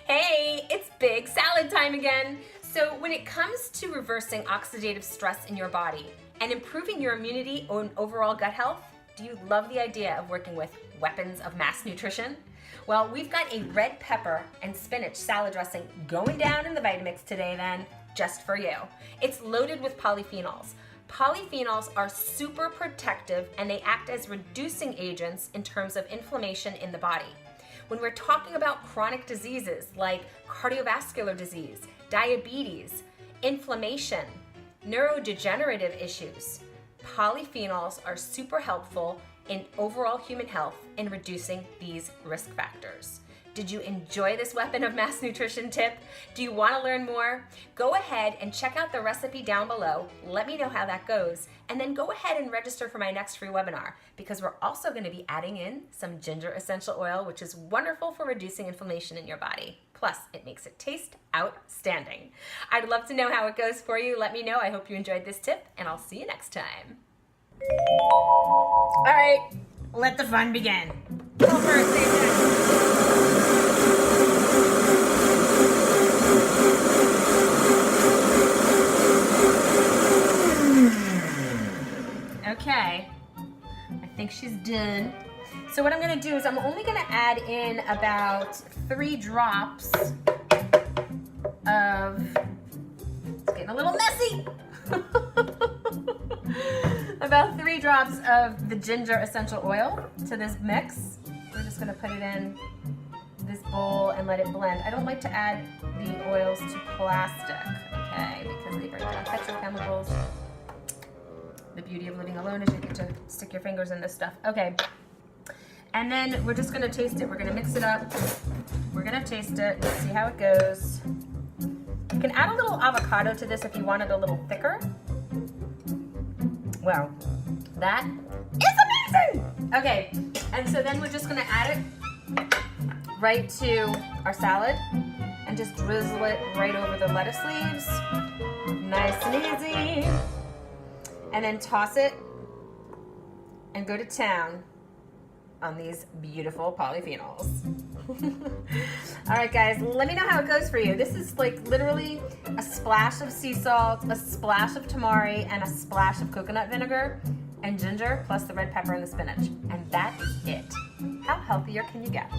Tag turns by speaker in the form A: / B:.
A: Hey, it's big salad time again. So when it comes to reversing oxidative stress in your body and improving your immunity and overall gut health, do you love the idea of working with weapons of mass nutrition? Well, we've got a red pepper and spinach salad dressing going down in the Vitamix today then, just for you. It's loaded with polyphenols. Polyphenols are super protective and they act as reducing agents in terms of inflammation in the body. When we're talking about chronic diseases like cardiovascular disease, diabetes, inflammation, neurodegenerative issues, polyphenols are super helpful in overall human health in reducing these risk factors. Did you enjoy this weapon of mass nutrition tip? Do you want to learn more? Go ahead and check out the recipe down below. Let me know how that goes. And then go ahead and register for my next free webinar because we're also going to be adding in some ginger essential oil, which is wonderful for reducing inflammation in your body. Plus, it makes it taste outstanding. I'd love to know how it goes for you. Let me know. I hope you enjoyed this tip, and I'll see you next time. All right, let the fun begin. Go first, Okay, I think she's done. So what I'm gonna do is I'm only gonna add in about 3 drops of, it's getting a little messy. About 3 drops of the ginger essential oil to this mix. We're just gonna put it in this bowl and let it blend. I don't like to add the oils to plastic, okay, because they break down petrochemicals. The beauty of living alone is you get to stick your fingers in this stuff. Okay, and then we're just gonna taste it. We're gonna mix it up. We're gonna taste it and see how it goes. You can add a little avocado to this if you want it a little thicker. Wow, that is amazing! Okay, and so then we're just gonna add it right to our salad and just drizzle it right over the lettuce leaves. Nice and easy. And then toss it and go to town on these beautiful polyphenols. All right, guys, let me know how it goes for you. This is like literally a splash of sea salt, a splash of tamari, and a splash of coconut vinegar and ginger, plus the red pepper and the spinach. And that is it. How healthier can you get?